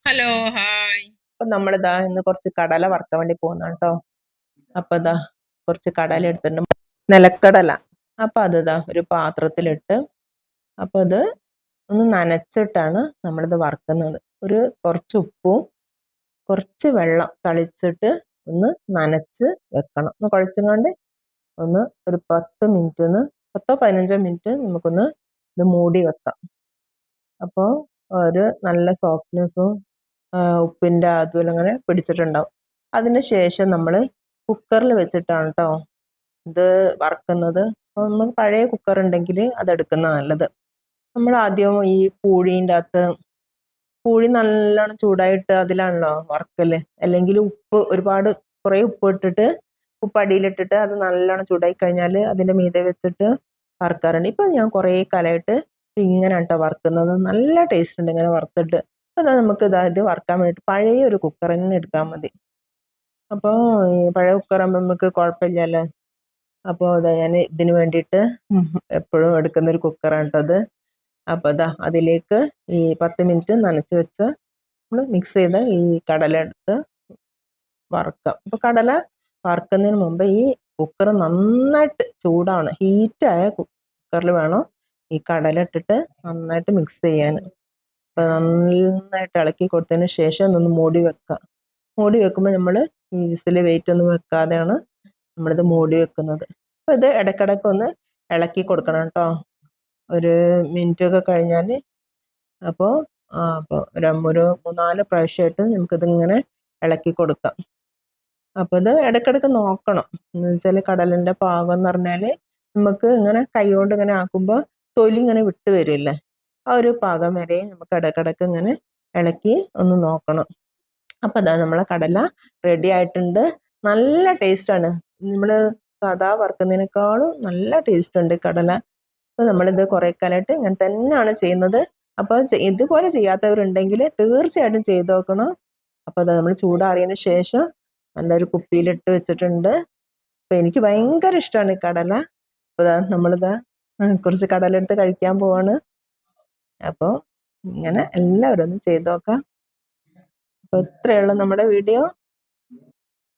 Hello, hi. അപ്പൊ നമ്മളിതാ ഇന്ന് കുറച്ച് കടല വറുക്കാൻ വേണ്ടി പോകുന്ന കേട്ടോ. അപ്പൊ ഇതാ കുറച്ച് കടല എടുത്തിട്ടുണ്ട്, നിലക്കടല. അപ്പൊ അതിതാ ഒരു പാത്രത്തിലിട്ട് അപ്പൊ ഇത് ഒന്ന് നനച്ചിട്ടാണ് നമ്മളിത് വറുക്കുന്നത്. കുറച്ച് ഉപ്പും കുറച്ച് വെള്ളം തളിച്ചിട്ട് ഒന്ന് നനച്ച് വെക്കണം. ഒന്ന് കുഴച്ചുകൊണ്ട് ഒരു 10-15 മിനിറ്റ് നമുക്കൊന്ന് ഇത് മൂടി വെക്കാം. അപ്പോൾ ഒരു നല്ല സോഫ്റ്റ്നെസ്സും ഉപ്പിൻ്റെ അതുപോലെ അങ്ങനെ പിടിച്ചിട്ടുണ്ടാവും. അതിന് ശേഷം നമ്മൾ കുക്കറിൽ വെച്ചിട്ടാണ് കേട്ടോ ഇത് വറുക്കുന്നത്. അപ്പോൾ നമ്മൾ പഴയ കുക്കർ ഉണ്ടെങ്കിൽ അതെടുക്കുന്നത് നല്ലത്. നമ്മൾ ആദ്യം ഈ പൂഴി നല്ലോണം ചൂടായിട്ട് അതിലാണല്ലോ വറുക്കല്. അല്ലെങ്കിൽ കുറേ ഉപ്പ് ഇട്ടിട്ട് ഉപ്പടിയിലിട്ടിട്ട് അത് നല്ലോണം ചൂടായി കഴിഞ്ഞാൽ അതിൻ്റെ മീതെ വെച്ചിട്ട് വറുക്കാറുണ്ട്. ഇപ്പം ഞാൻ കുറേ കാലമായിട്ട് ഇങ്ങനെ കേട്ടോ വറുക്കുന്നത്. നല്ല ടേസ്റ്റ് ഉണ്ട് ഇങ്ങനെ വറുത്തിട്ട്. എന്നാൽ നമുക്ക് ഇത് വറുക്കാൻ വേണ്ടിയിട്ട് പഴയ ഒരു കുക്കർ തന്നെ എടുത്താൽ മതി. അപ്പോൾ ഈ പഴയ കുക്കറാകുമ്പോൾ നമുക്ക് കുഴപ്പമില്ലല്ലോ. അപ്പോൾ ഞാൻ ഇതിന് വേണ്ടിയിട്ട് എപ്പോഴും എടുക്കുന്ന ഒരു കുക്കറാണ് കേട്ടോ അത്. അപ്പോൾ അതിലേക്ക് ഈ 10 മിനിറ്റ് നനച്ച് വെച്ച് നമ്മൾ മിക്സ് ചെയ്ത് ഈ കടല എടുത്ത് വറുക്കാം. അപ്പോൾ കടല വറുക്കുന്നതിന് മുമ്പ് ഈ കുക്കർ നന്നായിട്ട് ചൂടാണ്. ഹീറ്റായ കുക്കറിൽ വേണം ഈ കടല ഇട്ടിട്ട് നന്നായിട്ട് മിക്സ് ചെയ്യാൻ. അപ്പോൾ നന്നായിട്ട് ഇളക്കി കൊടുത്തതിന് ശേഷം ഒന്ന് മൂടി വെക്കുക. മൂടി വെക്കുമ്പോൾ നമ്മൾ ഈ വിസിൽ വെയിറ്റ് ഒന്നും വെക്കാതെയാണ് നമ്മളിത് മൂടി വെക്കുന്നത്. അപ്പോൾ ഇത് ഇടയ്ക്കിടയ്ക്ക് ഇളക്കി കൊടുക്കണം കേട്ടോ. ഒരു മിനിറ്റൊക്കെ കഴിഞ്ഞാൽ അപ്പോൾ ഒരു 3-4 പ്രാവശ്യമായിട്ട് നമുക്കിതിങ്ങനെ ഇളക്കി കൊടുക്കാം. അപ്പോൾ ഇത് ഇടയ്ക്കിടയ്ക്ക് നോക്കണം. എന്ന് വെച്ചാൽ കടലിൻ്റെ പാകം എന്ന് പറഞ്ഞാൽ നമുക്ക് ഇങ്ങനെ കൈകൊണ്ട് ഇങ്ങനെ ആക്കുമ്പോൾ തൊലി ഇങ്ങനെ വിട്ട് വരില്ലേ, ആ ഒരു പാകം വരെ നമുക്ക് ഇടയ്ക്കിടയ്ക്ക് ഇങ്ങനെ ഇളക്കി ഒന്ന് നോക്കണം. അപ്പോൾ നമ്മളെ കടല റെഡി ആയിട്ടുണ്ട്. നല്ല ടേസ്റ്റാണ്. നമ്മൾ സാധാ വറുക്കുന്നതിനേക്കാളും നല്ല ടേസ്റ്റ് ഉണ്ട് കടല. അപ്പോൾ നമ്മളിത് കുറേ കാലമായിട്ട് ഇങ്ങനെ തന്നെയാണ് ചെയ്യുന്നത്. അപ്പോൾ ഇതുപോലെ ചെയ്യാത്തവരുണ്ടെങ്കിൽ തീർച്ചയായിട്ടും ചെയ്ത് നോക്കണം. അപ്പോൾ നമ്മൾ ചൂടാറിയതിന് ശേഷം നല്ലൊരു കുപ്പിയിലിട്ട് വെച്ചിട്ടുണ്ട്. അപ്പോൾ എനിക്ക് ഭയങ്കര ഇഷ്ടമാണ് ഈ കടല. അപ്പോൾ നമ്മളിത് കുറച്ച് കടല എടുത്ത് കഴിക്കാൻ പോവാണ്. അപ്പോൾ ഇങ്ങനെ എല്ലാവരും ഒന്ന് ചെയ്ത് നോക്കാം. അപ്പോൾ ഇത്രയേ ഉള്ളൂ നമ്മുടെ വീഡിയോ.